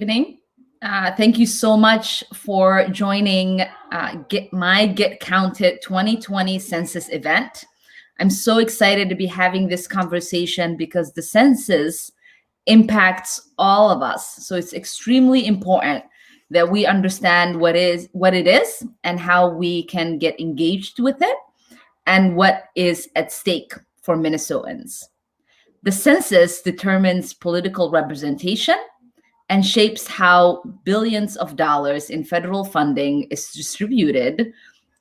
Evening. Thank you so much for joining Get Counted 2020 census event. I'm so excited to be having this conversation because the census impacts all of us. So it's extremely important that we understand what it is and how we can get engaged with it and what is at stake for Minnesotans. The census determines political representation and shapes how billions of dollars in federal funding is distributed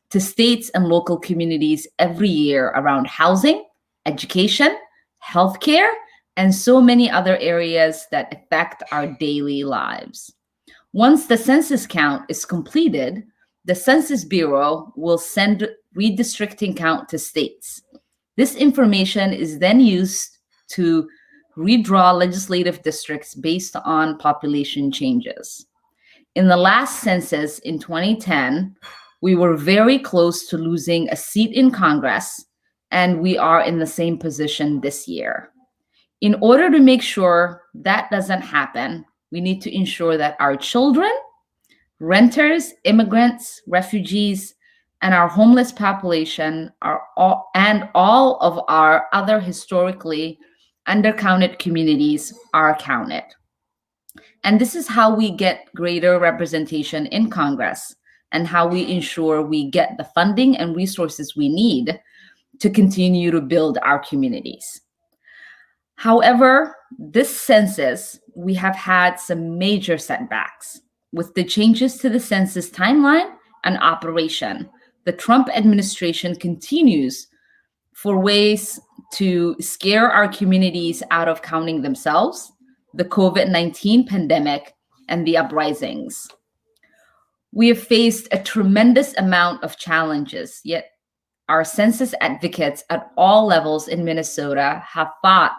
to states and local communities every year around housing, education, healthcare, and so many other areas that affect our daily lives. Once the census count is completed, the Census Bureau will send redistricting count to states. This information is then used to redraw legislative districts based on population changes. In the last census in 2010, we were very close to losing a seat in Congress, and we are in the same position this year. In order to make sure that doesn't happen, we need to ensure that our children, renters, immigrants, refugees, and our homeless population and all of our other historically undercounted communities are counted. And this is how we get greater representation in Congress and how we ensure we get the funding and resources we need to continue to build our communities. However, this census, we have had some major setbacks. With the changes to the census timeline and operation, the Trump administration continues for ways to scare our communities out of counting themselves, the COVID-19 pandemic, and the uprisings. We have faced a tremendous amount of challenges, yet our census advocates at all levels in Minnesota have fought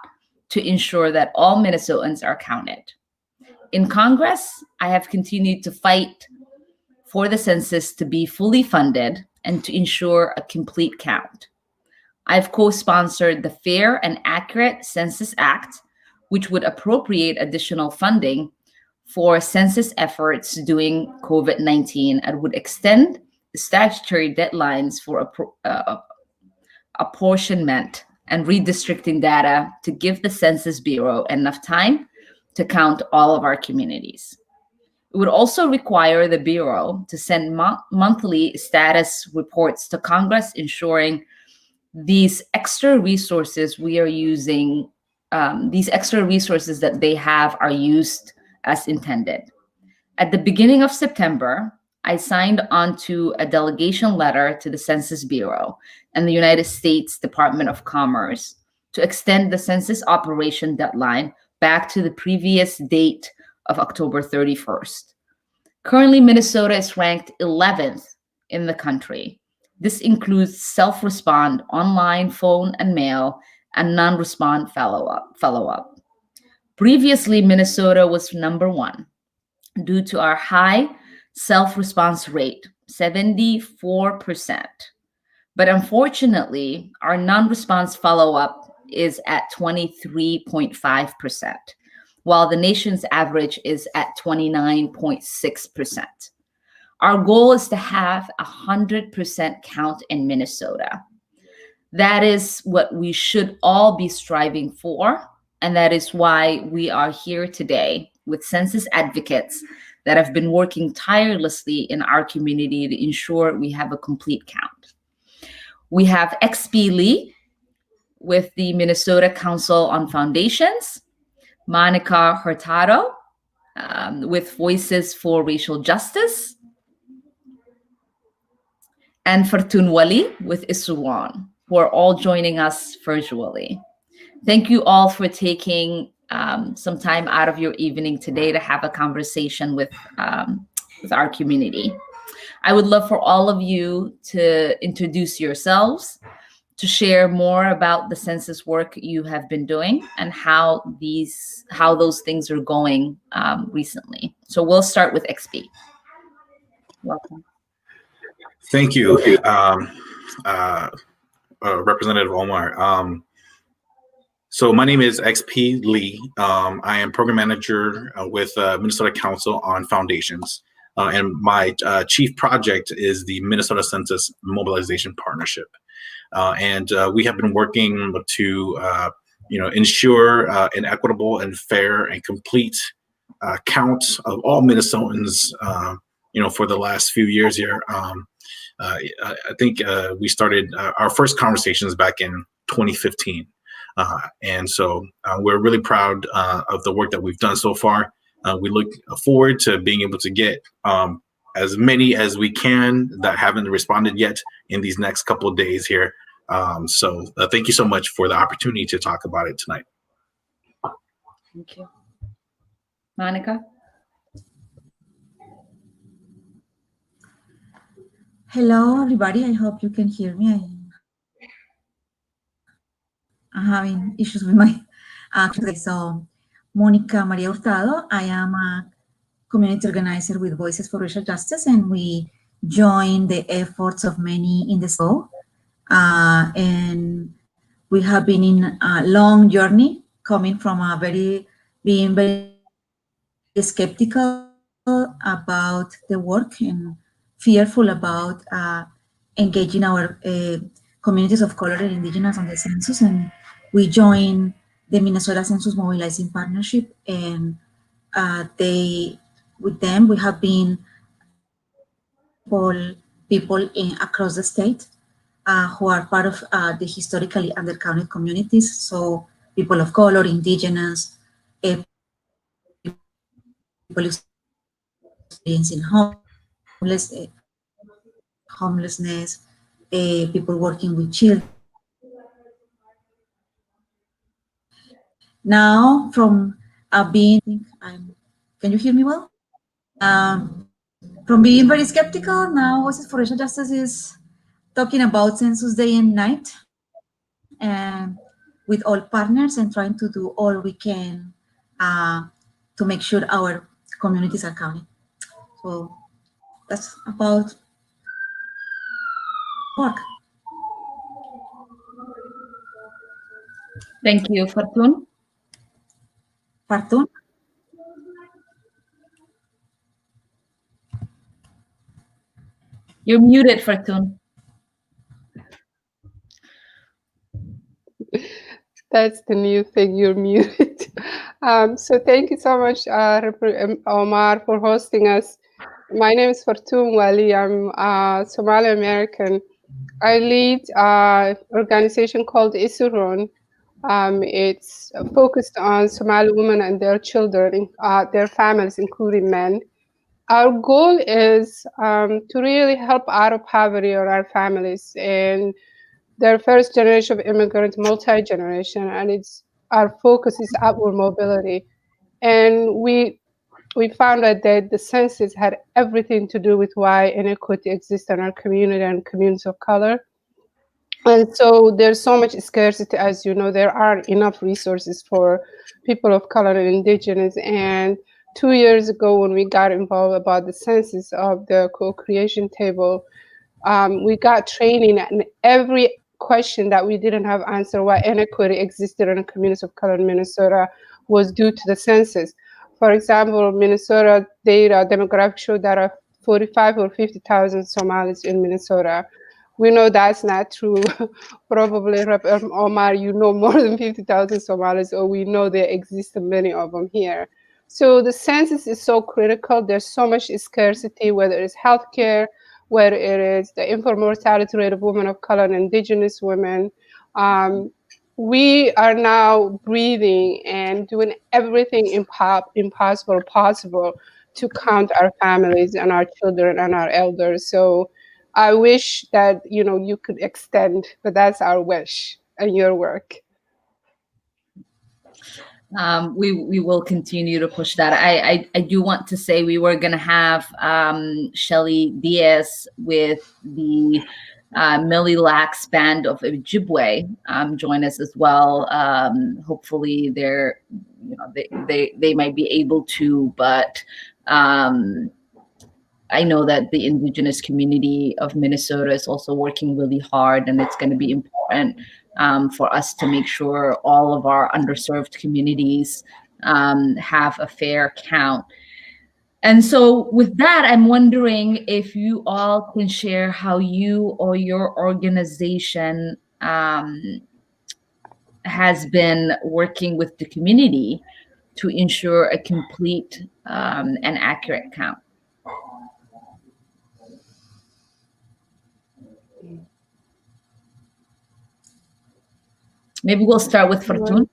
to ensure that all Minnesotans are counted. In Congress, I have continued to fight for the census to be fully funded and to ensure a complete count. I've co-sponsored the Fair and Accurate Census Act, which would appropriate additional funding for census efforts during COVID-19 and would extend the statutory deadlines for apportionment and redistricting data to give the Census Bureau enough time to count all of our communities. It would also require the Bureau to send monthly status reports to Congress, ensuring these extra resources we are using, these extra resources that they have are used as intended. At the beginning of September, I signed onto a delegation letter to the Census Bureau and the United States Department of Commerce to extend the census operation deadline back to the previous date of October 31st. Currently, Minnesota is ranked 11th in the country. This includes self-respond, online, phone, and mail, and non-respond follow-up. Previously, Minnesota was number 1 due to our high self-response rate, 74%. But unfortunately, our non-response follow-up is at 23.5%, while the nation's average is at 29.6%. Our goal is to have 100% count in Minnesota. That is what we should all be striving for, and that is why we are here today with census advocates that have been working tirelessly in our community to ensure we have a complete count. We have XP Lee with the Minnesota Council on Foundations, Monica Hurtado with Voices for Racial Justice, and Fartun Wali with Isuwan, who are all joining us virtually. Thank you all for taking some time out of your evening today to have a conversation with our community. I would love for all of you to introduce yourselves, to share more about the census work you have been doing and how those things are going recently. So we'll start with XP. Welcome. Thank you, Representative Omar. So my name is XP Lee. I am program manager with Minnesota Council on Foundations. And my chief project is the Minnesota Census Mobilization Partnership. And we have been working to ensure an equitable and fair and complete count of all Minnesotans, for the last few years here. I think we started our first conversations back in 2015. And so we're really proud of the work that we've done so far. We look forward to being able to get as many as we can that haven't responded yet in these next couple of days here. So thank you so much for the opportunity to talk about it tonight. Thank you. Monica? Hello, everybody. I hope you can hear me. I'm having issues with my today. So, Monica Maria Hurtado. I am a community organizer with Voices for Racial Justice, and we join the efforts of many in the show. And we have been in a long journey, coming from being very skeptical about the work and fearful about engaging our communities of color and indigenous on the census. And we joined the Minnesota Census Mobilizing Partnership, and with them, we have been people across the state who are part of the historically undercounted communities. So people of color, indigenous, people experiencing homelessness, people working with children. Now, from can you hear me well? From being very skeptical, now Voices for Racial Justice is talking about census day and night, and with all partners, and trying to do all we can to make sure our communities are counted. So that's about work. Thank you. Fortun? Fortun? You're muted, Fortun. That's the new thing, you're muted. So thank you so much, Omar, for hosting us. My name is Fortun Wali. I'm Somali American. I lead an organization called Isurun. It's focused on Somali women and their children, their families, including men. Our goal is to really help out of poverty or our families, and they're first generation of immigrant, multi-generation, and our focus is upward mobility. And we found out that the census had everything to do with why inequity exists in our community and communities of color. And so there's so much scarcity, as you know, there aren't enough resources for people of color and indigenous. And 2 years ago, when we got involved about the census of the co-creation table, we got training, and every question that we didn't have answer why inequity existed in the communities of color in Minnesota was due to the census. For example, Minnesota data demographics show that are 45 or 50,000 Somalis in Minnesota. We know that's not true. Probably, Omar, you know more than 50,000 Somalis, or we know there exist many of them here. So the census is so critical. There's so much scarcity, whether it's healthcare, whether it is the infant mortality rate of women of color and indigenous women. We are now breathing and doing everything impossible possible to count our families and our children and our elders. So I wish that you could extend, but that's our wish and your work. We will continue to push that. I do want to say we were going to have Shelly Diaz with the Millie Lax Band of Ojibwe join us as well. Hopefully they might be able to, but I know that the indigenous community of Minnesota is also working really hard, and it's going to be important for us to make sure all of our underserved communities have a fair count. And so with that, I'm wondering if you all can share how you or your organization has been working with the community to ensure a complete and accurate count. Maybe we'll start with Fortun.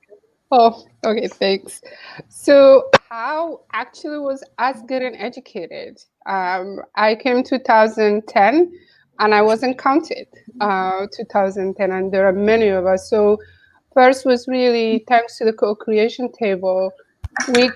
Oh, okay, thanks. So how actually was us getting educated? I came 2010 and I wasn't counted 2010, and there are many of us. So first was really thanks to the co-creation table. We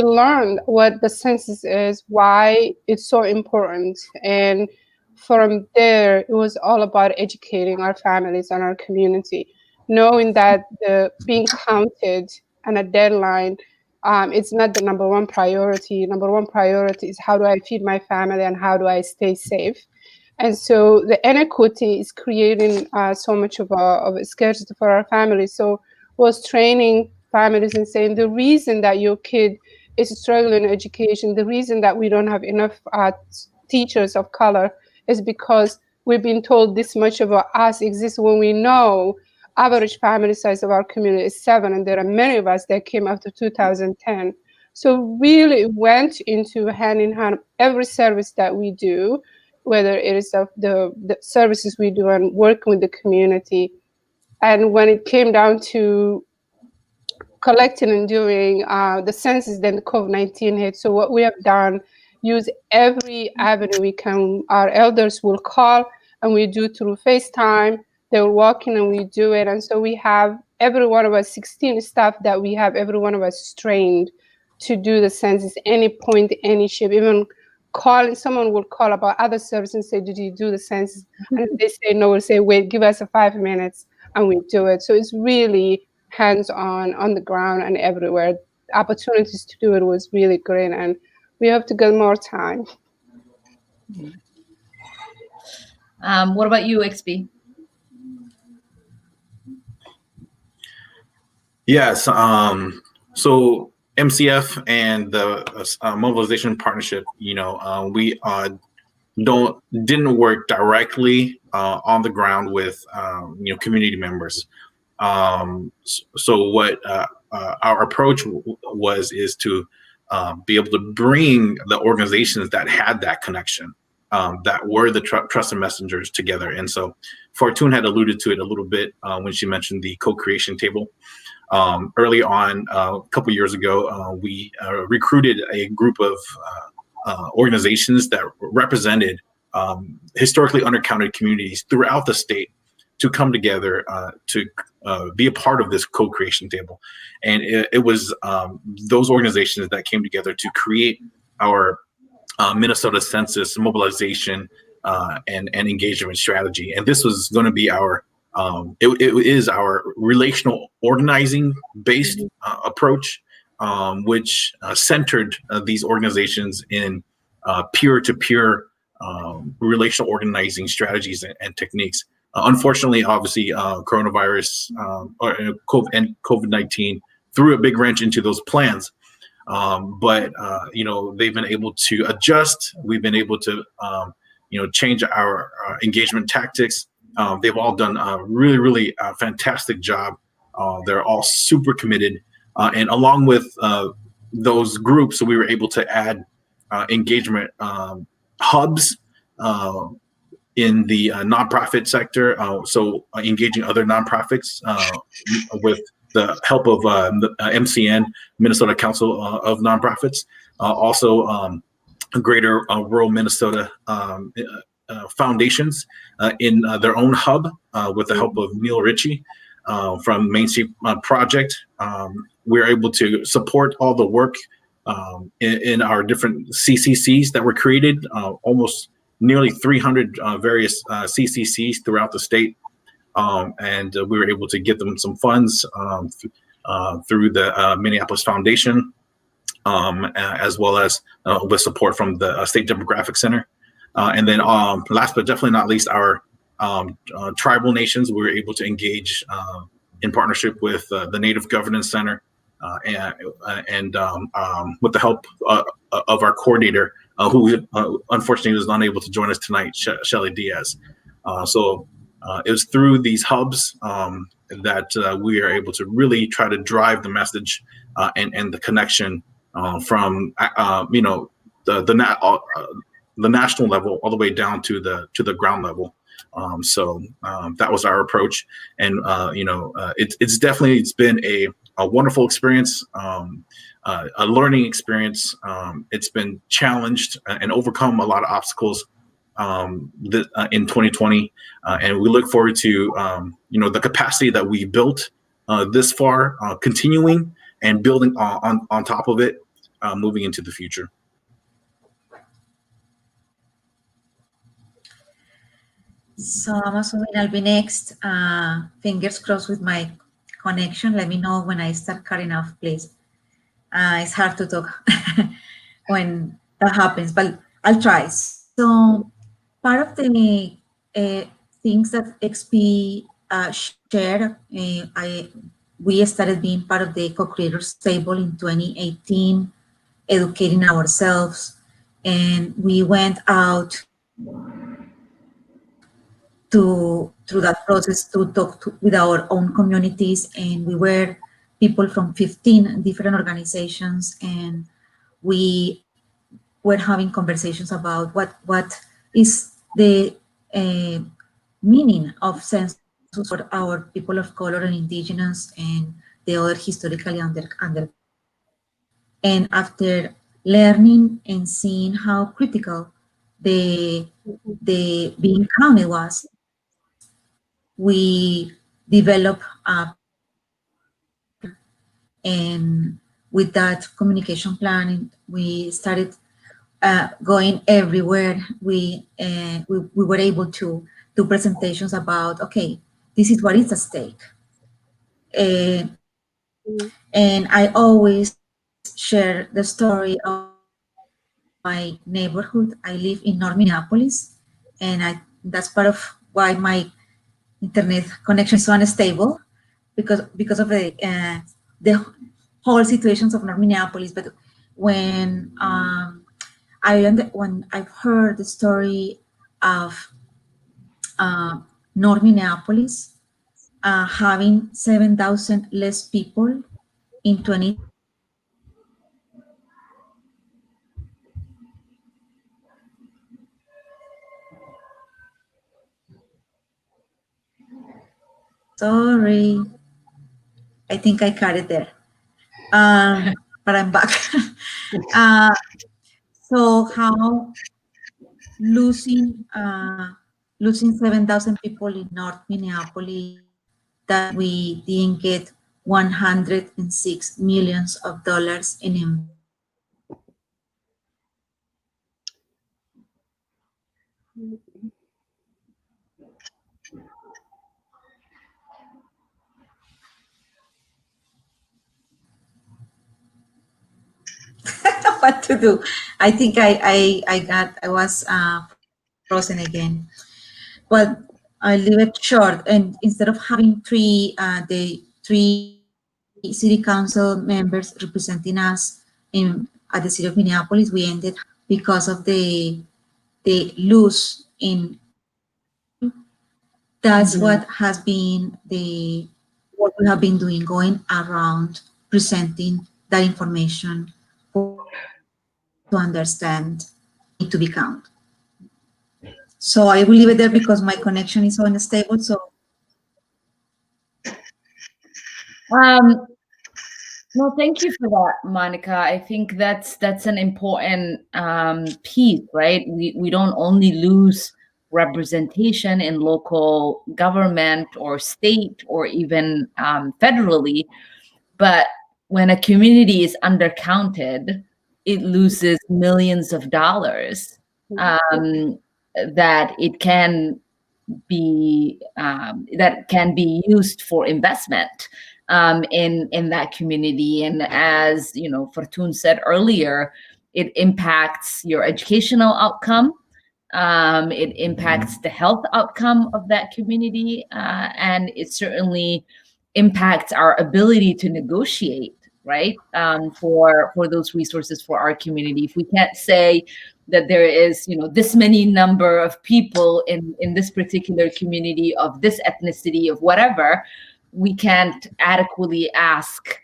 learned what the census is, why it's so important. And from there, it was all about educating our families and our community, knowing that the being counted and a deadline, it's not the number one priority. Number one priority is how do I feed my family and how do I stay safe. And so the inequity is creating so much of a scarcity for our families. So was training families and saying the reason that your kid is struggling in education, the reason that we don't have enough teachers of color is because we've been told this much of us exists when we know average family size of our community is 7, and there are many of us that came after 2010. So really went into hand in hand every service that we do, whether it is the services we do and working with the community. And when it came down to collecting and doing the census, then the COVID-19 hit. So what we have done, use every avenue we can. Our elders will call and we do through FaceTime. They're walking and we do it. And so we have every one of us, 16 staff that we have, every one of us trained to do the census, any point, any shape, even calling, someone will call about other services and say, did you do the census? And if they say no, we'll say, wait, give us 5 minutes and we do it. So it's really hands-on, on the ground and everywhere. Opportunities to do it was really great, and we have to get more time. What about you, XB? Yes. So MCF and the Mobilization Partnership, we didn't work directly on the ground with community members. So what our approach is to be able to bring the organizations that had that connection, that were the trusted messengers together. And so Fortune had alluded to it a little bit when she mentioned the co-creation table. Early on, a couple years ago, we recruited a group of organizations that represented historically undercounted communities throughout the state to come together to be a part of this co-creation table. And it was those organizations that came together to create our Minnesota Census mobilization and engagement strategy. And this was going to be our it is our relational organizing based approach, which centered these organizations in peer-to-peer relational organizing strategies and techniques. Unfortunately, obviously, coronavirus and COVID-19 threw a big wrench into those plans. But they've been able to adjust. We've been able to change our engagement tactics. They've all done a really, really fantastic job. They're all super committed. And along with those groups, so we were able to add engagement hubs in the nonprofit sector. So engaging other nonprofits with the help of the MCN, Minnesota Council of Nonprofits. Also greater rural Minnesota foundations in their own hub with the help of Neil Ritchie from Main Street Project. We're able to support all the work in our different CCCs that were created, almost nearly 300 various CCCs throughout the state. And we were able to get them some funds through the Minneapolis Foundation, as well as with support from the State Demographic Center. And then last but definitely not least, our tribal nations. We were able to engage in partnership with the Native Governance Center and with the help of our coordinator, who unfortunately was unable to join us tonight, Shelly Diaz. So it was through these hubs that we are able to really try to drive the message and the connection from the national level all the way down to the ground level. So that was our approach, and it's been a wonderful experience, a learning experience. It's been challenged and overcome a lot of obstacles in 2020, and we look forward to the capacity that we built this far, continuing and building on top of it, moving into the future. So I'm assuming I'll be next. Fingers crossed with my connection. Let me know when I start cutting off, please. It's hard to talk when that happens, but I'll try. So part of the things that XP shared, we started being part of the co-creators table in 2018, educating ourselves, and we went out through that process to talk with our own communities, and we were people from 15 different organizations, and we were having conversations about what is the meaning of census for our people of color and indigenous and the other historically under. And after learning and seeing how critical the being counted was, we developed a, and with that communication plan, we started going everywhere. We were able to do presentations about, okay, this is what is at stake. And I always share the story of my neighborhood. I live in North Minneapolis, and that's part of why my internet connection is so unstable, because of the whole situations of North Minneapolis. But when when I've heard the story of North Minneapolis having 7,000 less people in 20. Sorry, I think I cut it there, but I'm back. So how losing 7,000 people in North Minneapolis, that we didn't get $106 million in. What to do? I think I was frozen again. Well, I leave it short, and instead of having the three city council members representing us at the city of Minneapolis, we ended because of the loss in. That's what has been what we have been doing, going around presenting that information to understand it to be counted. So I will leave it there because my connection is so unstable. So no, thank you for that, Monica. I think that's an important piece, right? We don't only lose representation in local government or state or even federally, but when a community is undercounted, it loses millions of dollars that it can be used for investment in that community. And as you know, Fortune said earlier, it impacts your educational outcome. It impacts the health outcome of that community, and it certainly impacts our ability to negotiate, right? For those resources for our community. If we can't say that there is, this many number of people in this particular community of this ethnicity of whatever, we can't adequately ask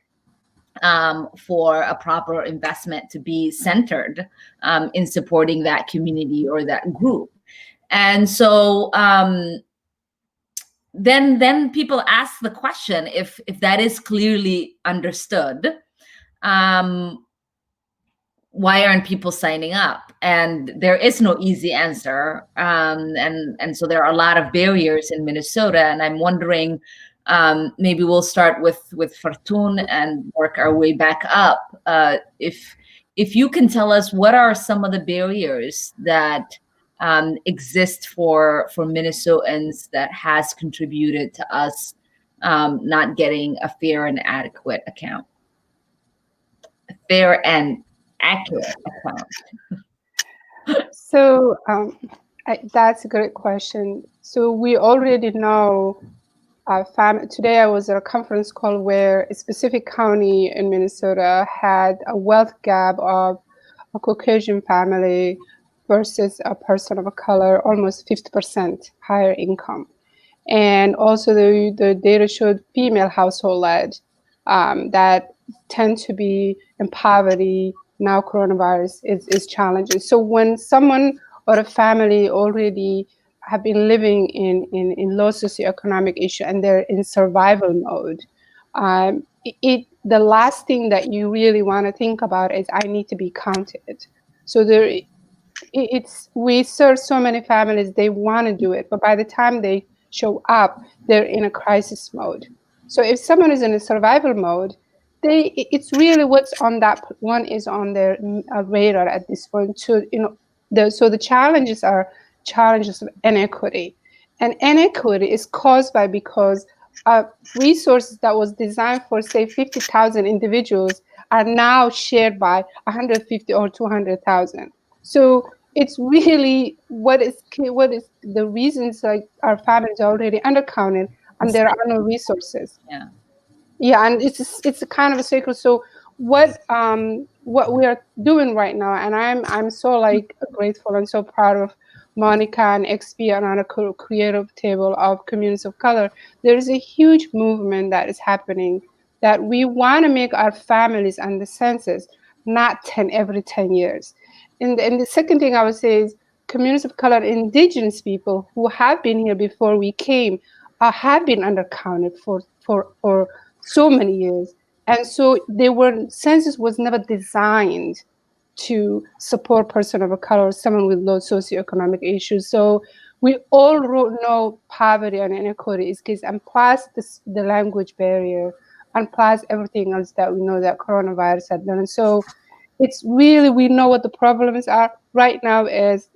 for a proper investment to be centered in supporting that community or that group. And so then people ask the question, if that is clearly understood, why aren't people signing up? And there is no easy answer. And so there are a lot of barriers in Minnesota. And I'm wondering, maybe we'll start with Fortun and work our way back up. If you can tell us, what are some of the barriers that exist for Minnesotans that has contributed to us not getting a fair and adequate account? A fair and accurate account. So that's a great question. So we already know, today I was at a conference call where a specific county in Minnesota had a wealth gap of a Caucasian family versus a person of color, almost 50% higher income. And also the data showed female household led that tend to be in poverty. Now coronavirus is challenging. So when someone or a family already have been living in low socioeconomic issue and they're in survival mode, the last thing that you really want to think about is, I need to be counted. So we serve so many families, they want to do it, but by the time they show up, they're in a crisis mode. So if someone is in a survival mode, it's really what's on that one is on their radar at this point. So so the challenges are challenges of inequity, and inequity is caused by because resources that was designed for say 50,000 individuals are now shared by 150 or 200,000. So it's really what is the reasons, like our families are already undercounted and there are no resources. Yeah, and it's a kind of a cycle. So what we are doing right now, and I'm so grateful and so proud of Monica and XP and on a creative table of communities of color. There is a huge movement that is happening that we want to make our families and the census not every 10 years. And the second thing I would say is communities of color, indigenous people who have been here before we came, have been undercounted for so many years. And so census was never designed to support person of color or someone with low socioeconomic issues. So we all know poverty and inequity is case, and plus the language barrier, and plus everything else that we know that coronavirus had done. And so it's really, we know what the problems are right now is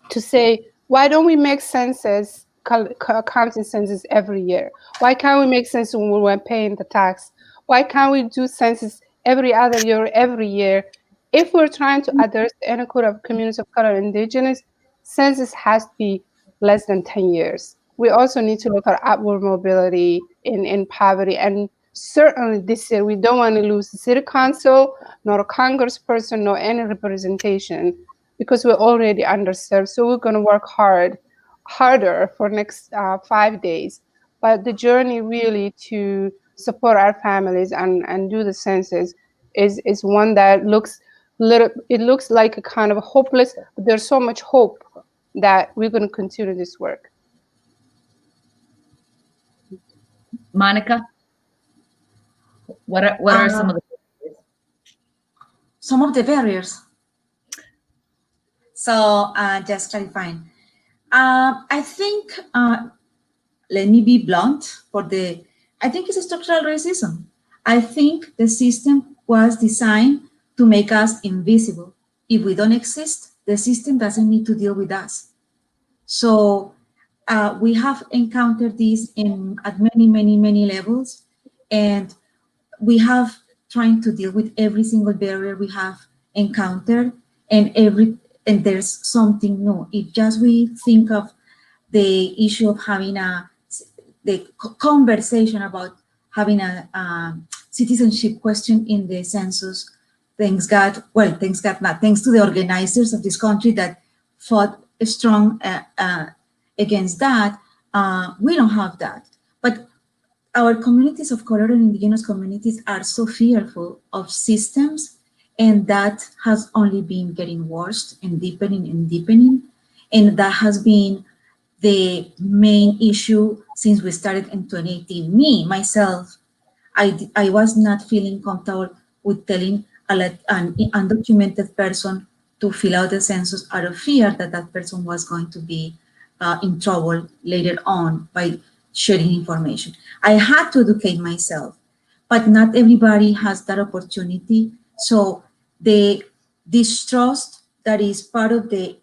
to say, why don't we make census, accounting census every year? Why can't we make census when we're paying the tax? Why can't we do census every other year, every year? If we're trying to address the inequity of communities of color and indigenous, census has to be less than 10 years. We also need to look at upward mobility in poverty. And certainly this year, we don't want to lose the city council, nor a congressperson, nor any representation, because we're already underserved. So we're going to work harder for next 5 days. But the journey really to support our families and do the census is one that looks like a kind of hopeless, but there's so much hope that we're going to continue this work. Monica, what are some of the barriers? Some of the barriers. So just clarifying. I think, let me be blunt, I think it's a structural racism. I think the system was designed to make us invisible. If we don't exist, the system doesn't need to deal with us. So we have encountered this at many levels, and we have trying to deal with every single barrier we have encountered, and and there's something new. If just we think of the issue of having the conversation about having a citizenship question in the census, thanks to the organizers of this country that fought strong against that, we don't have that. But our communities of color and indigenous communities are so fearful of systems, and that has only been getting worse and deepening and deepening. And that has been the main issue since we started in 2018. Me, myself, I was not feeling comfortable with telling an undocumented person to fill out the census out of fear that that person was going to be in trouble later on by sharing information. I had to educate myself, but not everybody has that opportunity. So the distrust that is part of the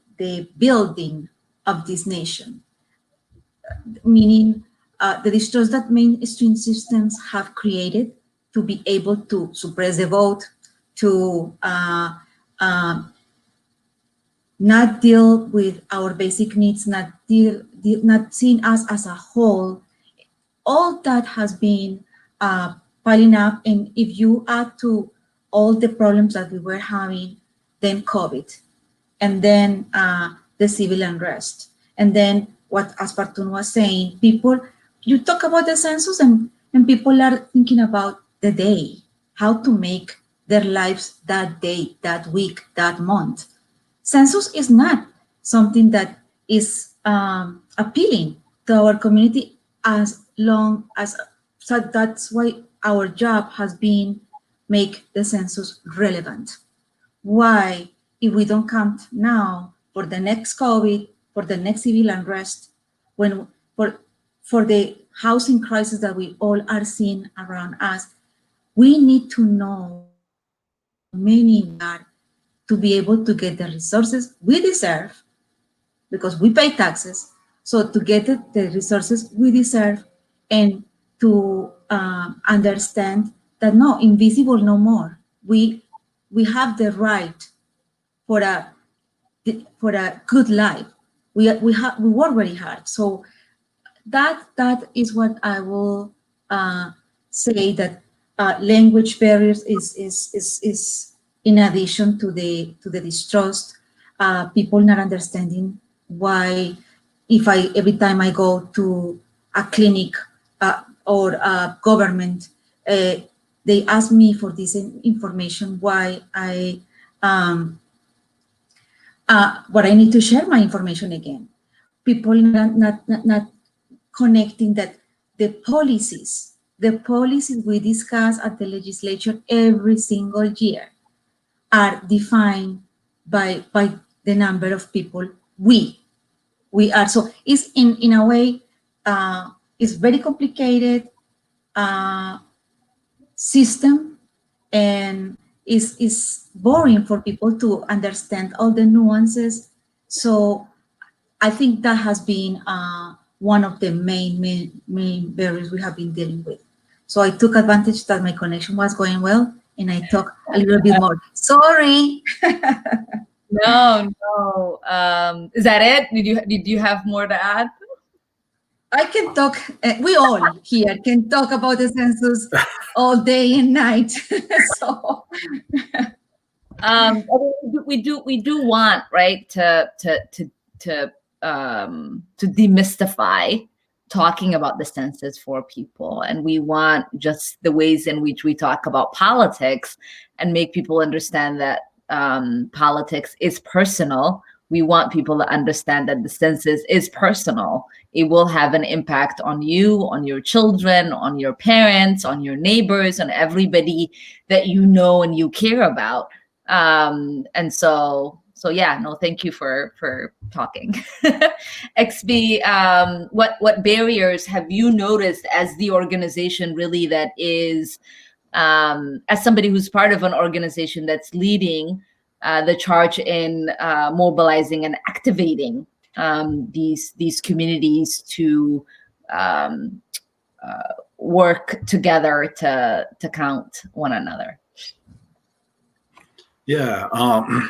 building of this nation, meaning the distrust that mainstream systems have created to be able to suppress the vote, to not deal with our basic needs, not seeing us as a whole. All that has been piling up, and if you add to all the problems that we were having, then COVID, and then the civil unrest, and then what Aspartun was saying, you talk about the census and people are thinking about the day, how to make their lives that day, that week, that month. Census is not something that is appealing to our community as long as, so that's why our job has been make the census relevant. Why, if we don't count now for the next COVID, for the next civil unrest, for the housing crisis that we all are seeing around us, we need to know how many we are to be able to get the resources we deserve, because we pay taxes. So to get the resources we deserve, and to understand that no, invisible no more. We have the right for a good life. We work very hard. So that is what I will say, that language barriers is in addition to the distrust, people not understanding why, if every time I go to a clinic or a government, they ask me for this information, why what I need to share my information again. People not connecting that the policies we discuss at the legislature every single year are defined by the number of people we are. So it's in a way, it's very complicated system, and is boring for people to understand all the nuances. So I think that has been one of the main barriers we have been dealing with. So I took advantage that my connection was going well, and I talked a little bit more. Sorry. No. Is that it? Did you have more to add? I can talk. We all here can talk about the census all day and night. So we do want, right, to demystify talking about the census for people, and we want just the ways in which we talk about politics and make people understand that politics is personal. We want people to understand that the census is personal. It will have an impact on you, on your children, on your parents, on your neighbors, on everybody that you know and you care about. And so yeah, no, thank you for talking. XB, what barriers have you noticed as the organization really that is, as somebody who's part of an organization that's leading the charge in mobilizing and activating these communities to work together to count one another? Yeah,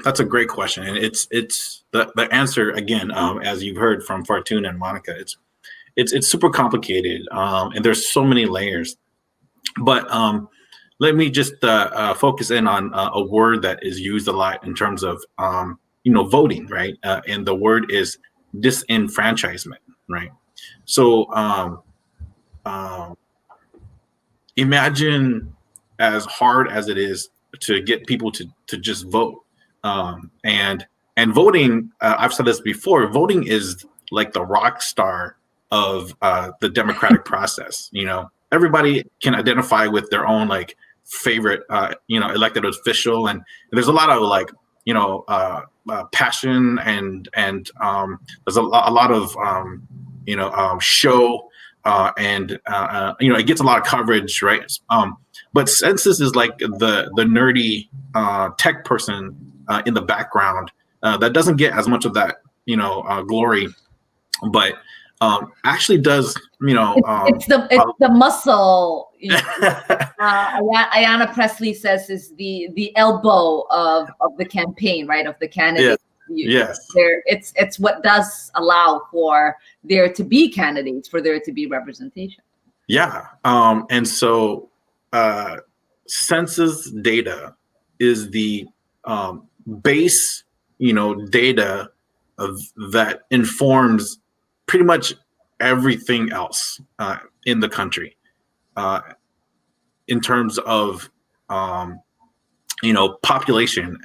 that's a great question, and it's the answer again, as you've heard from Fortune and Monica. It's super complicated, and there's so many layers. But let me just focus in on a word that is used a lot in terms of voting, right? And the word is disenfranchisement, right? So um, imagine as hard as it is to get people to just vote, and voting. I've said this before. Voting is like the rock star of the democratic process. Everybody can identify with their own like favorite elected official, and there's a lot of like passion, and there's a lot of show, and it gets a lot of coverage, right? But census is like the nerdy tech person in the background that doesn't get as much of that glory, but actually does it's the muscle. Ayanna Pressley says is the elbow of the campaign, right? Of the candidate. Yes. It's what does allow for there to be candidates, for there to be representation. Yeah. And so census data is the base, data that informs pretty much everything else in the country in terms of population,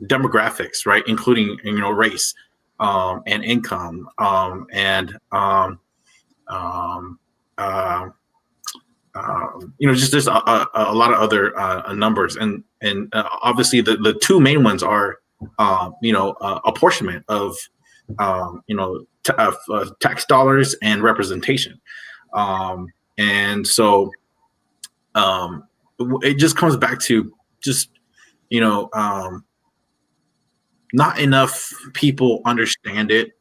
demographics, right, including race and income, and just there's a lot of other numbers, and obviously the two main ones are apportionment of tax dollars and representation, and so it just comes back to just not enough people understand it,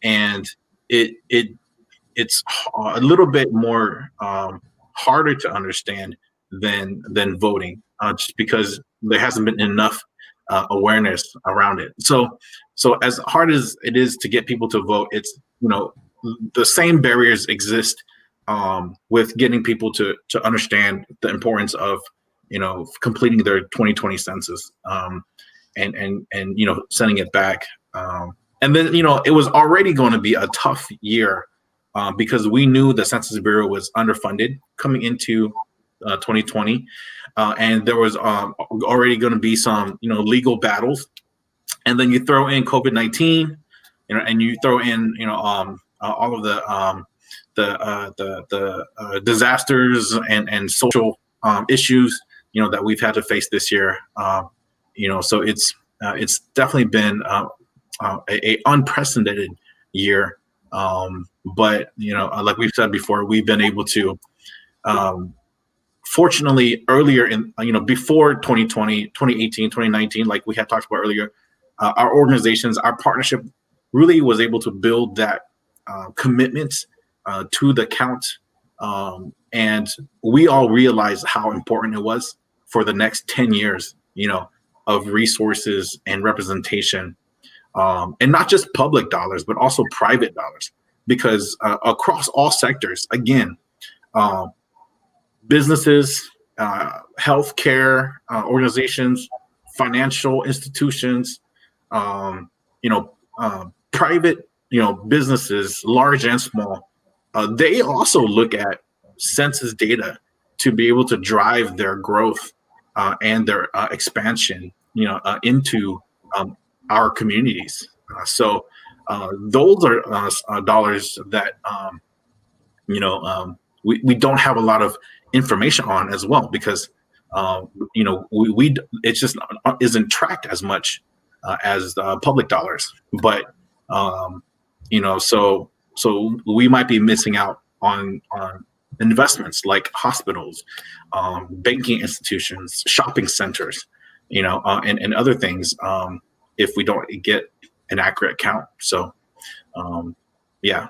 and it's a little bit more harder to understand than voting, just because there hasn't been enough awareness around it. So as hard as it is to get people to vote, it's the same barriers exist with getting people to understand the importance of completing their 2020 census, and sending it back. And then it was already going to be a tough year because we knew the Census Bureau was underfunded coming into 2020, and there was already going to be some legal battles, and then you throw in COVID-19, and you throw in all of the disasters and social issues that we've had to face this year. So it's definitely been a unprecedented year. But like we've said before, we've been able to, fortunately, earlier in before 2020, 2018, 2019, like we had talked about earlier, our organizations, our partnership really was able to build that commitment to the count, and we all realized how important it was for the next 10 years, of resources and representation, and not just public dollars, but also private dollars, because across all sectors, again, businesses, healthcare organizations, financial institutions, private, businesses, large and small, they also look at census data to be able to drive their growth and their expansion, into our communities. So those are dollars that we don't have a lot of information on as well, because we it just isn't tracked as much as public dollars. But so we might be missing out on investments like hospitals, banking institutions, shopping centers, and other things, if we don't get an accurate count. So yeah,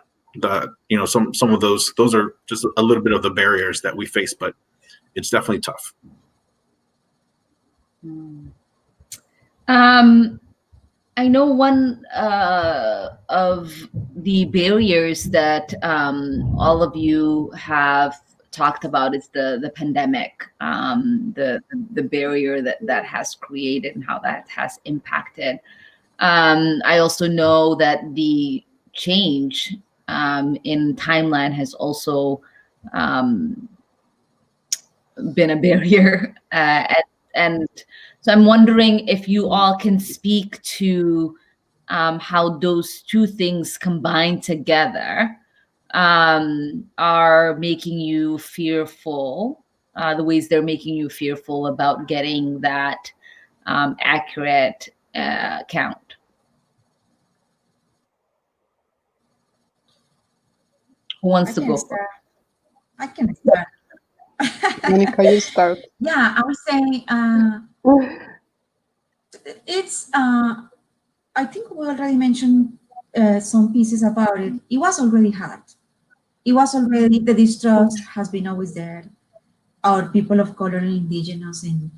some of those are just a little bit of the barriers that we face, but it's definitely tough. I know one of the barriers that all of you have talked about is the pandemic, the barrier that has created and how that has impacted. I also know that the change in timeline has also um, been a barrier, and so I'm wondering if you all can speak to how those two things combined together are making you fearful, the ways they're making you fearful about getting that accurate count. Who wants to go first? I can start. Monica, you start. Yeah, I would say it's, I think we already mentioned some pieces about it. It was already hard. It was already, the distrust has been always there. Our people of color and indigenous, and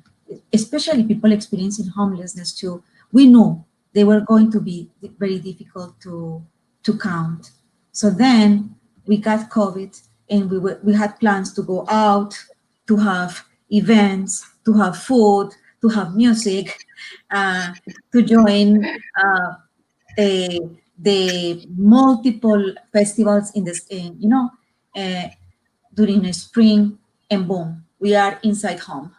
especially people experiencing homelessness too, we knew they were going to be very difficult to count. So then we got COVID, and we had plans to go out, to have events, to have food, to have music, to join the multiple festivals in this, uh, during the spring, and boom, we are inside home.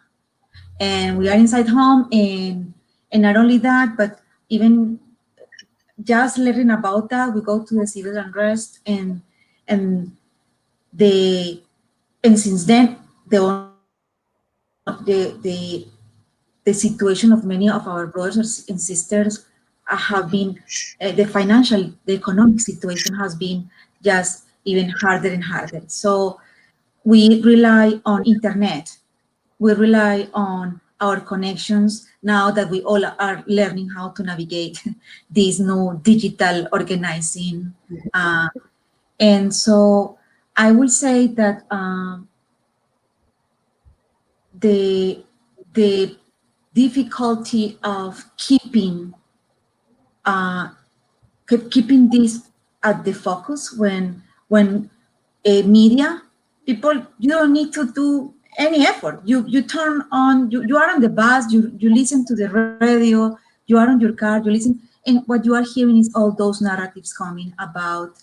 And we are inside home, and not only that, but even just learning about that, we go to the civil unrest, and the and since then the the situation of many of our brothers and sisters have been, the economic situation has been just even harder and harder. So we rely on internet. We rely on our connections now that we all are learning how to navigate this new digital organizing. And so I will say that the difficulty of keeping this at the focus when a media people, you don't need to do any effort. You turn on, you are on the bus, you listen to the radio, you are on your car, you listen, and what you are hearing is all those narratives coming about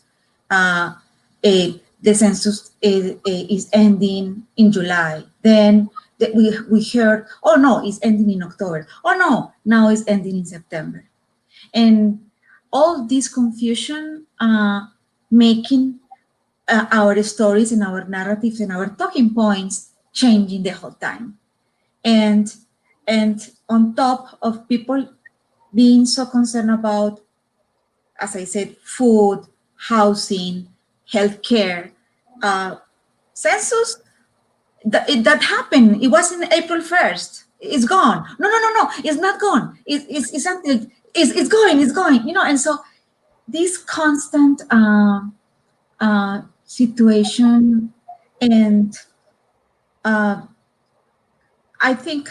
the census is ending in July. Then we heard, oh no, it's ending in October. Oh no, now it's ending in September. And all this confusion making our stories and our narratives and our talking points changing the whole time. And on top of people being so concerned about, as I said, food, housing, healthcare, census, that happened. It was in April 1st. It's gone. No. It's not gone. It's until it's going. And so this constant situation, and I think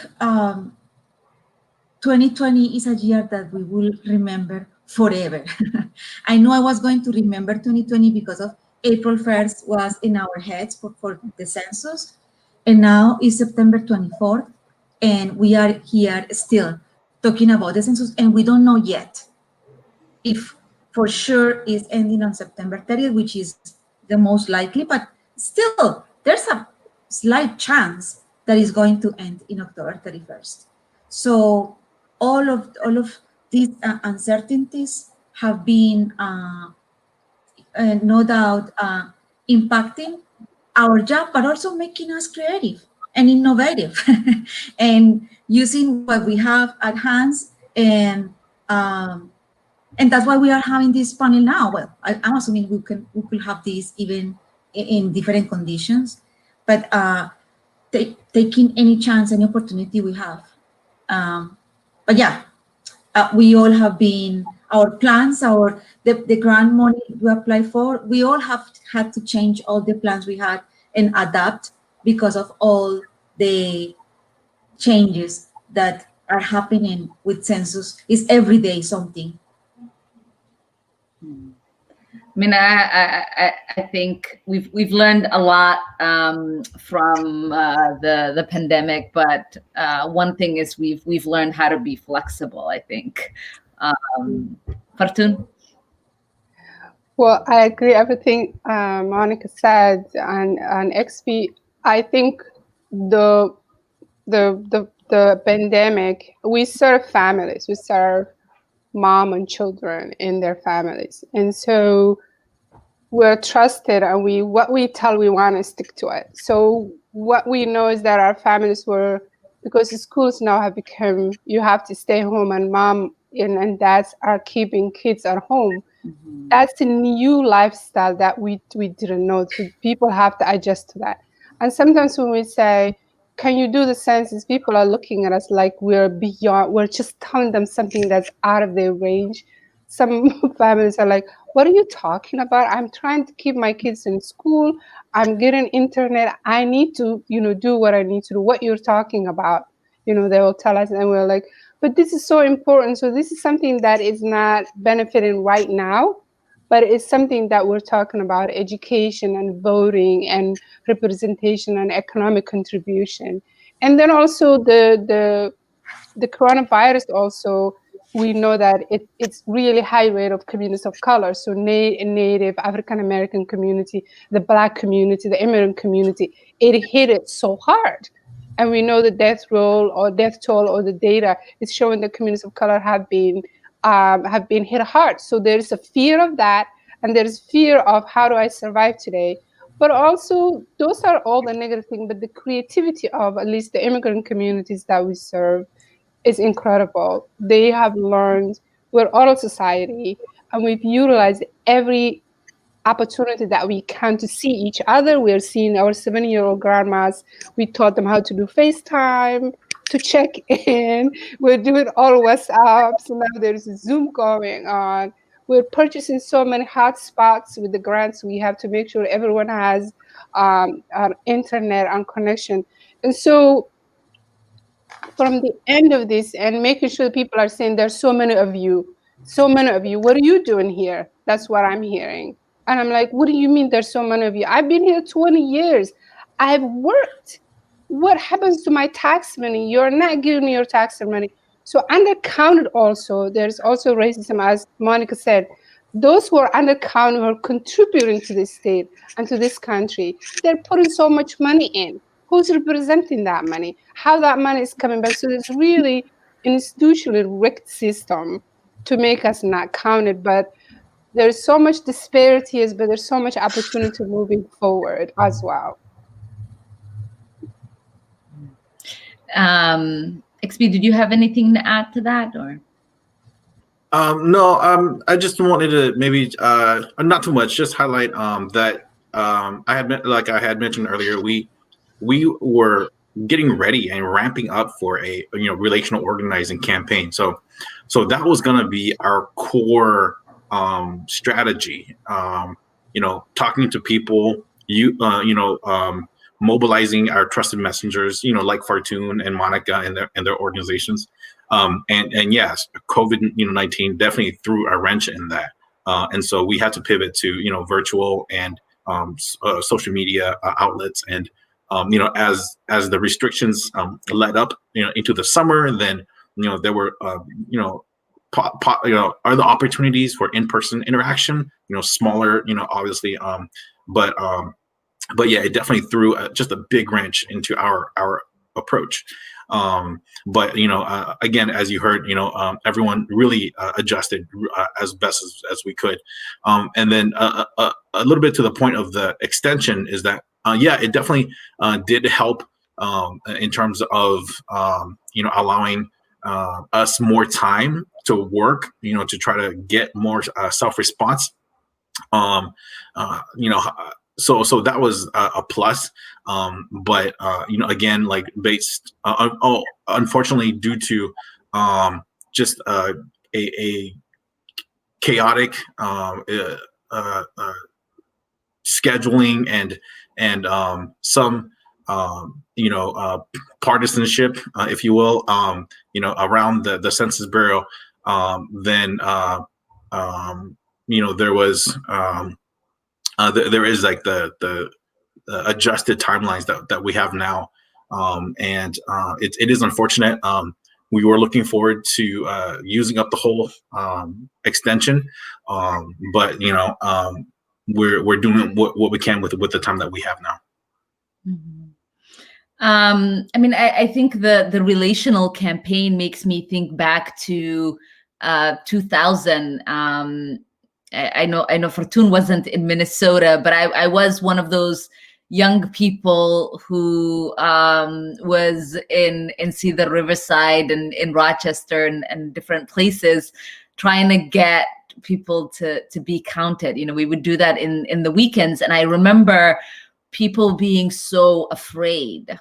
2020 is a year that we will remember forever. I know I was going to remember 2020 because of April 1st was in our heads for the census, and now it's September 24th, and we are here still talking about the census, and we don't know yet if for sure is ending on September 30th, which is the most likely, but still there's a slight chance that is going to end in October 31st. So all of these uncertainties have been no doubt impacting our job, but also making us creative and innovative and using what we have at hands, and that's why we are having this panel now. Well, I'm assuming we could have this even in different conditions, but taking any chance, any opportunity we have. But yeah, we all have been, our plans, the grant money we apply for, we all have had to change all the plans we had and adapt because of all the changes that are happening with census is every day something. I mean, I think we've learned a lot from the pandemic, but one thing is we've learned how to be flexible, I think. Fartun? Well, I agree everything Monica said, and XP. I think the pandemic, we serve families, we serve mom and children in their families, and so we're trusted, and what we tell we want to stick to it. So what we know is that our families were, because the schools now have become, you have to stay home, and mom and dads are keeping kids at home. That's a new lifestyle that we didn't know. So people have to adjust to that. And sometimes when we say, can you do the census, people are looking at us like we're beyond, we're just telling them something that's out of their range. Some families are like, what are you talking about? I'm trying to keep my kids in school. I'm getting internet. I need to, do what I need to do. What you're talking about, they will tell us, and we're like, but this is so important. So this is something that is not benefiting right now, but it's something that we're talking about: education and voting and representation and economic contribution. And then also the coronavirus also, we know that it's really high rate of communities of color. So Native, African American community, the Black community, the immigrant community, it hit it so hard. And we know the death toll or the data is showing that communities of color have been hit hard. So there's a fear of that, and there's fear of how do I survive today. But also, those are all the negative things. But the creativity of at least the immigrant communities that we serve is incredible. They have learned, we're oral society, and we've utilized every opportunity that we can to see each other. We're seeing our 70-year-old grandmas. We taught them how to do FaceTime, to check in. We're doing all WhatsApp. So now there's Zoom going on. We're purchasing so many hotspots with the grants we have to make sure everyone has internet and connection. And so from the end of this, and making sure people are saying, there's so many of you, what are you doing here? That's what I'm hearing. And I'm like, what do you mean there's so many of you? I've been here 20 years. I've worked. What happens to my tax money? You're not giving me your tax money. So undercounted also, there's also racism, as Monica said. Those who are undercounted, who are contributing to this state and to this country, they're putting so much money in. Who's representing that money? How that money is coming back? So there's really an institutionally rigged system to make us not counted. But there's so much disparities, but there's so much opportunity moving forward as well. XP, did you have anything to add to that, or? No, I just wanted to maybe not too much, just highlight that I had mentioned earlier, we were getting ready and ramping up for a relational organizing campaign. So that was going to be our core strategy. Talking to people, mobilizing our trusted messengers, like Fartun and Monica and their organizations. And yes, COVID-19 definitely threw a wrench in that. And so we had to pivot to, virtual and social media outlets. And, as the restrictions led up, into the summer, then, there were, other opportunities for in-person interaction, smaller, obviously, but yeah, it definitely threw just a big wrench into our approach. But again, as you heard, everyone really adjusted as best as we could. And then a little bit to the point of the extension is that it definitely did help in terms of allowing us more time to work, to try to get more self-response. So that was a plus. But again, like based, unfortunately, due to just a chaotic scheduling and some partisanship, if you will, around the Census Bureau, then there was there is like the adjusted timelines that we have now, and it is unfortunate. We were looking forward to using up the whole extension, but we're doing what we can with the time that we have now. Mm-hmm. I mean, I think the relational campaign makes me think back to 2000. I know Fortune wasn't in Minnesota, but I was one of those young people who was in Cedar Riverside and in Rochester and different places, trying to get people to be counted. We would do that in the weekends, and I remember people being so afraid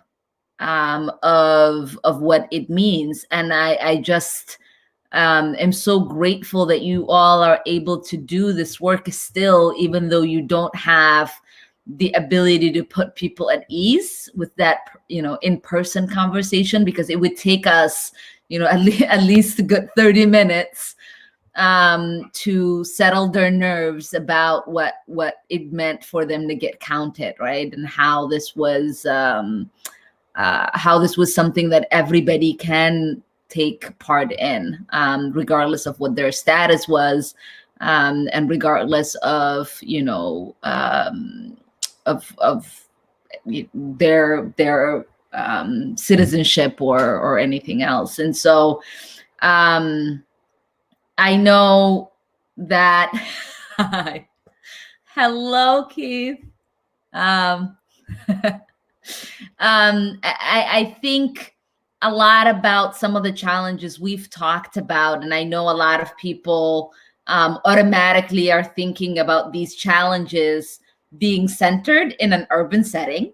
of what it means, and I just am so grateful that you all are able to do this work still, even though you don't have the ability to put people at ease with that in-person conversation, because it would take us at least a good 30 minutes to settle their nerves about what it meant for them to get counted, right? And how this was something that everybody can take part in, regardless of what their status was, and regardless of their citizenship or anything else. And so I know that hello, Keith. I think a lot about some of the challenges we've talked about, and I know a lot of people automatically are thinking about these challenges being centered in an urban setting,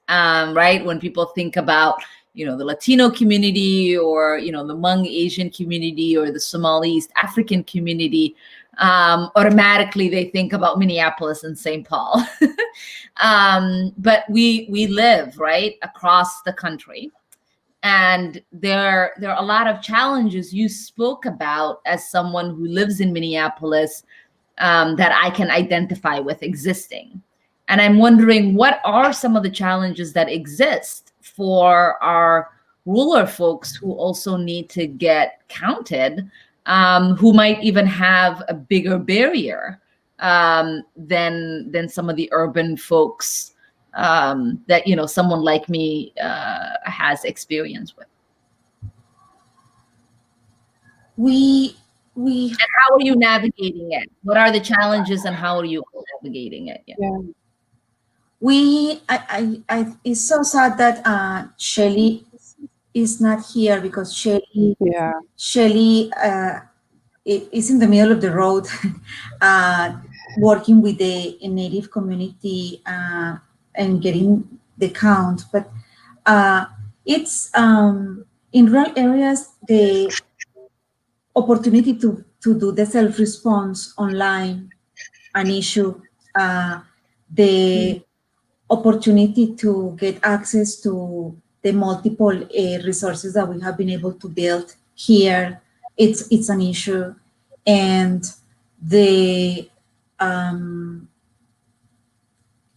right? When people think about the Latino community, or the Hmong Asian community, or the Somali East African community, automatically they think about Minneapolis and St. Paul. But we live right across the country, and there are a lot of challenges you spoke about as someone who lives in Minneapolis, that I can identify with existing. And I'm wondering, what are some of the challenges that exist for our rural folks who also need to get counted, who might even have a bigger barrier than some of the urban folks that someone like me has experience with? We And how are you navigating it? What are the challenges, and how are you navigating it? Yeah. It's so sad that Shelly is not here, because Shelly is in the middle of the road, working with the Native community and getting the count. But it's in rural areas, the opportunity to do the self-response online, an issue. The opportunity to get access to the multiple resources that we have been able to build here, it's an issue. And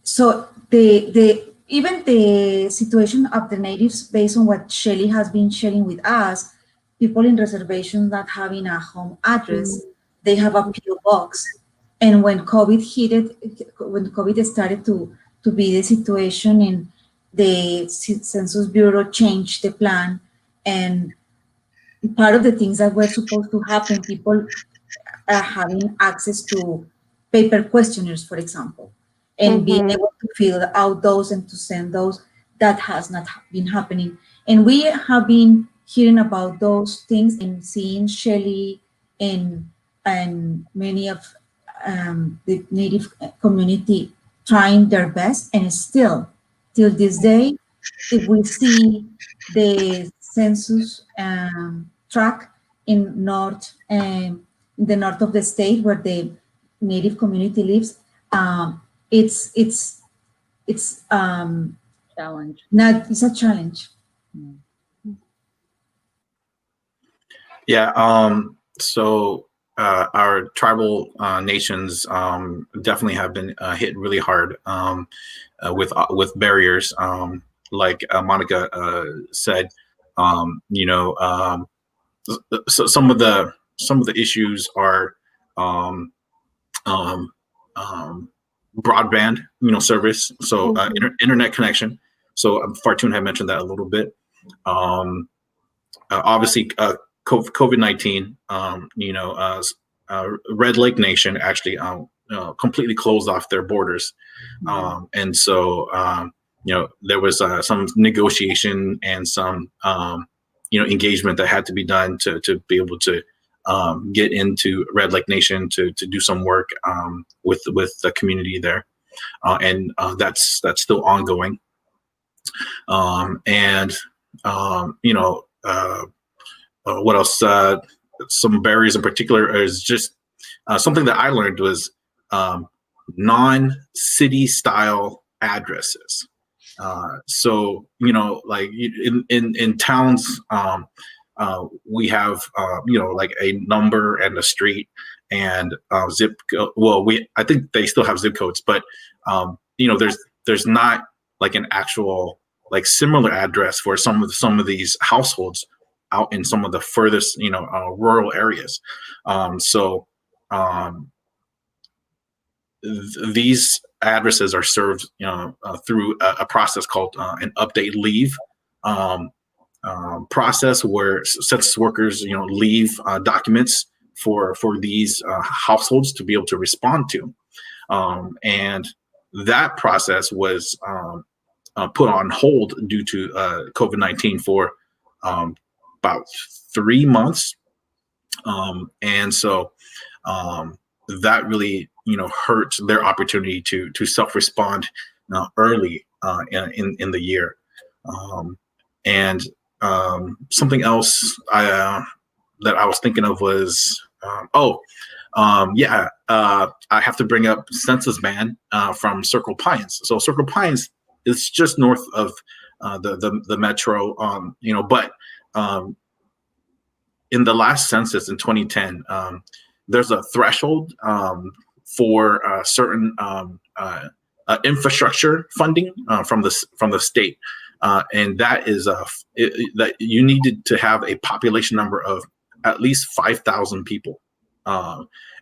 so even the situation of the natives, based on what Shelly has been sharing with us, people in reservations not having a home address, they have a PO box. And when COVID started to be the situation, and the Census Bureau changed the plan, and part of the things that were supposed to happen, people are having access to paper questionnaires, for example, and being able to fill out those and to send those, that has not been happening. And we have been hearing about those things and seeing Shelly and many of the Native community trying their best, and still, till this day, if we see the census track in the north of the state where the Native community lives, it's challenge. No, it's a challenge. Yeah. So our tribal nations definitely have been hit really hard with barriers. Like Monica said, so some of the issues are um, um, broadband, service. So internet connection. So Fartun had mentioned that a little bit. Obviously, COVID-19, Red Lake Nation actually completely closed off their borders. And so, there was some negotiation and some, engagement that had to be done to be able to get into Red Lake Nation to do some work with the community there. And that's still ongoing. What else? Some barriers in particular is just something that I learned was non-city style addresses. So like in towns, we have like a number and a street and zip code. Well, I think they still have zip codes, but there's not like an actual like similar address for some of these households out in some of the furthest rural areas. These addresses are served through a process called an update leave process, where census workers leave documents for these households to be able to respond to, and that process was put on hold due to COVID-19 for about 3 months, and so that really hurt their opportunity to self-respond early in the year. And something else that I was thinking of was I have to bring up Census Ban from Circle Pines. So Circle Pines is just north of the metro, but in the last census in 2010, there's a threshold for certain infrastructure funding from the state, and that is that you needed to have a population number of at least 5,000 people.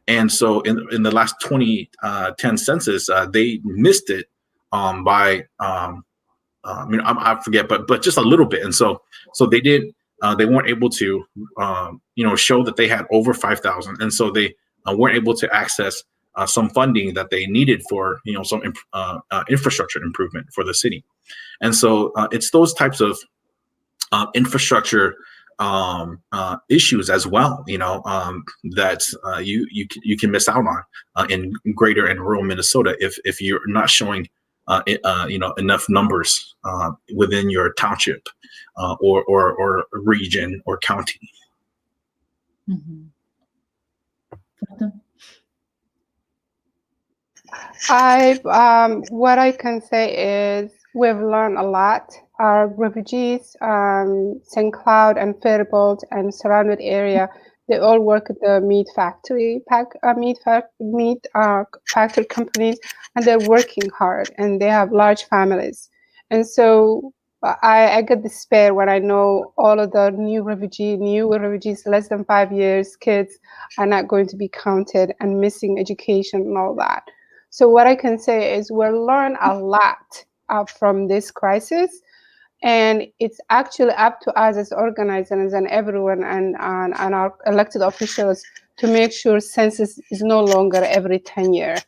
And so in the last 2010 census, they missed it by I forget, but just a little bit. And so they did. They weren't able to, show that they had over 5,000, and so they weren't able to access some funding that they needed for, some infrastructure improvement for the city. And so it's those types of infrastructure issues as well, that you can miss out on in greater and rural Minnesota if you're not showing enough numbers within your township or region or county. Mm-hmm. What I can say is we've learned a lot. Our refugees, St. Cloud and Faribault and surrounded area, they all work at the meat factory companies, and they're working hard and they have large families. And so I get despair when I know all of the new refugees less than 5 years, kids are not going to be counted and missing education and all that. So what I can say is we'll learn a lot from this crisis, and it's actually up to us as organizers and everyone and our elected officials to make sure census is no longer every 10 years.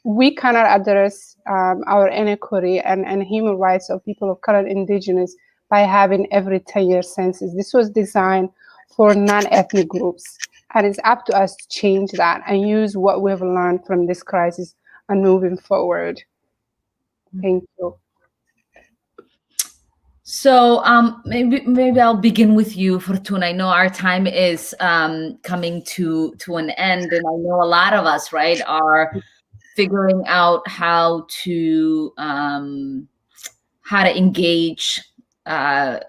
We cannot address our inequity and human rights of people of color, indigenous, by having every 10-year census. This was designed for non-ethnic groups, and it's up to us to change that and use what we've learned from this crisis and moving forward. Thank you. So maybe I'll begin with you, Fortuna. I know our time is coming to an end, and I know a lot of us, right, are figuring out how to how to engage our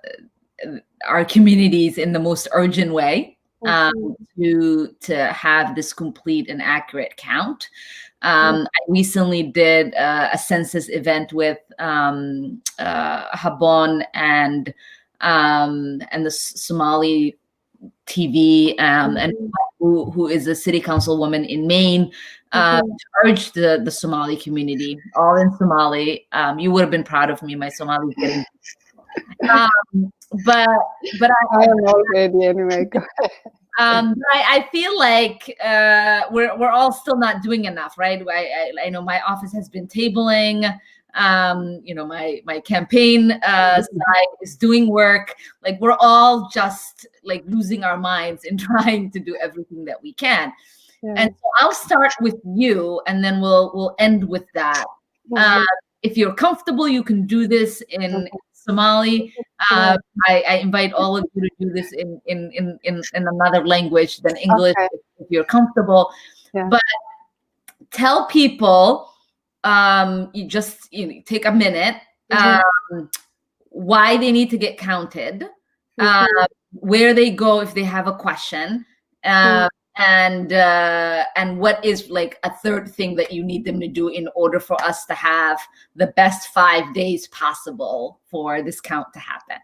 communities in the most urgent way to have this complete and accurate count. I recently did a census event with Habon and the Somali TV and who is a city councilwoman in Maine, to urge the Somali community, all in Somali. You would have been proud of me. My Somali is getting. But I am already anyway. Go ahead. I feel like we're all still not doing enough, right? I know my office has been tabling. My campaign side is doing work. Like we're all just like losing our minds in trying to do everything that we can. Yeah. And so I'll start with you, and then we'll end with that. If you're comfortable, you can do this in Somali. I invite all of you to do this in another language than English, if you're comfortable. Yeah. But tell people, you take a minute, why they need to get counted, where they go if they have a question, and what is like a third thing that you need them to do in order for us to have the best 5 days possible for this count to happen.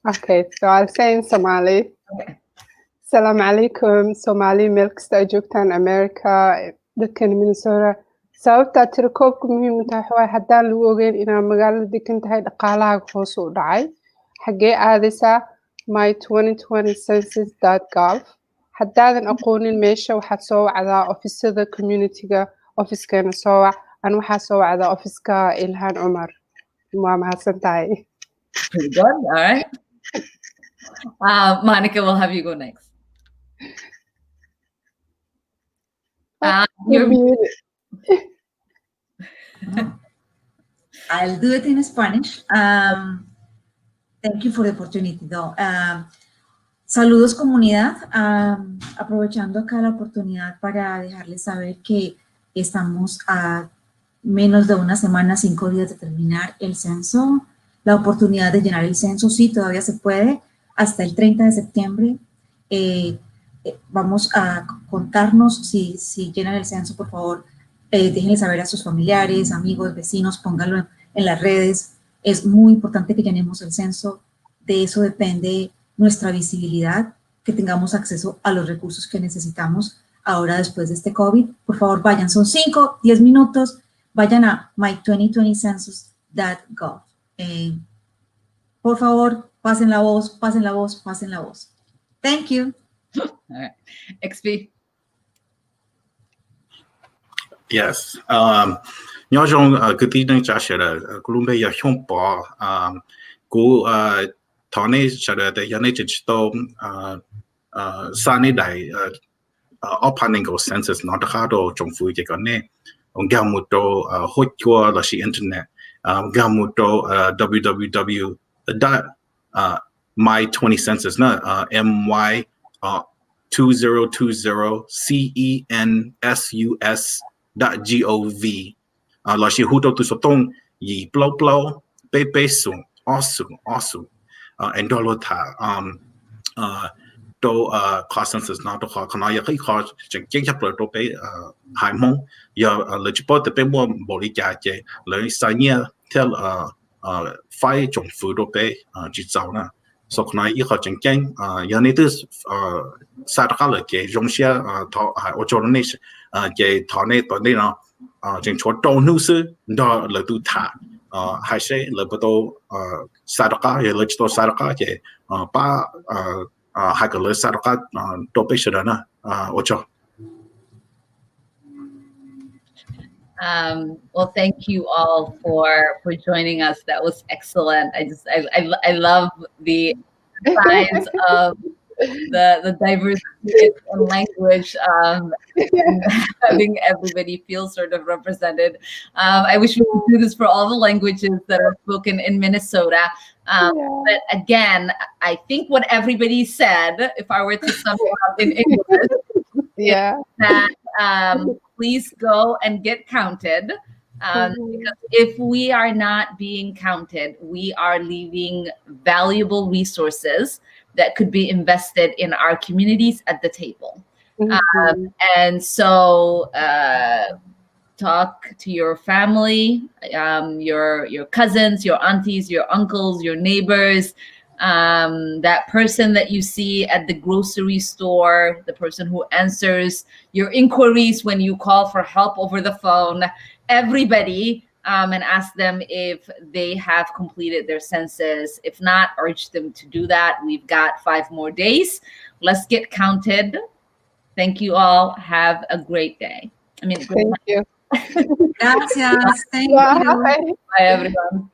Okay, so I'll say in Somali. Okay. Salam alaikum, Somali meel kasta ay joogtaan America, dadkan Minnesota. Sababta tirakoobku muhiim u tahay waa haddaan lagu ogeyn inaad magaalada degan tahay dhaqaalahaaga hoos u dhacay. Xagee aadaysaa my2020census.gov. Haddaadan aqoonin meesha waxaad soo wacdaa ofisada communityga, ofiskeena soo wac, aan waxaa soo wacdaa ofiska Ilhaan Cumar. Waa mahadsan tahay. Pretty good. All right. Monica, we'll have you go next. You're muted. I'll do it in Spanish. Thank you for the opportunity, though. Saludos, comunidad. Aprovechando acá la oportunidad para dejarles saber que estamos a menos de una semana, 5 días de terminar el censo. La oportunidad de llenar el censo, sí, todavía se puede. Hasta el 30 de septiembre vamos a contarnos. Si llenan el censo, por favor, déjenle saber a sus familiares, amigos, vecinos, pónganlo en las redes. Es muy importante que llenemos el censo. De eso depende nuestra visibilidad, que tengamos acceso a los recursos que necesitamos ahora después de este COVID. Por favor, vayan, son 5, 10 minutos. Vayan a my2020census.gov. Por favor, pasen la voz, pasen la voz, pasen la voz. Thank you. All right. XP. Yes. Nhớ rằng cái tin đang trả lời Colombia ya không bỏ của thọ này trả lời tại này chỉ tao sa này đại opening của census nó đã khá đồ trong phu cái này ông gam một đồ hot qua là si internet gam một đồ www.my20census na my 2020census.gov là si hút đầu từ số tông y plau pe sung asu and dollar tha do class census na do kha kana ya khai kha cheng chap lo pe hai mong ya le chpo te pe mo boli ja che le sai nia tell fai chong fu do pe ji zao na so kana yi kha cheng ya ne tu sa da le ke jong xia tho o cho ne ke tho ne to ne na cheng cho do nu su do le tu tha hai se le bo do sa da ka ye le to sa da ka ke pa hai ka le sa da ka to pe sha na o cho. Well, thank you all for joining us. That was excellent. I love the size of the diversity in language, and having everybody feel sort of represented. I wish we could do this for all the languages that are spoken in Minnesota. But again, I think what everybody said, if I were to sum it up in English, Yeah. that please go and get counted. Because if we are not being counted, we are leaving valuable resources that could be invested in our communities at the table. And so talk to your family, your cousins, your aunties, your uncles, your neighbors, that person that you see at the grocery store, the person who answers your inquiries when you call for help over the phone, everybody, and ask them if they have completed their census. If not, urge them to do that. We've got 5 more days. Let's get counted. Thank you all. Have a great day. Thank you. Gracias. Thank you. Bye. Bye, everyone.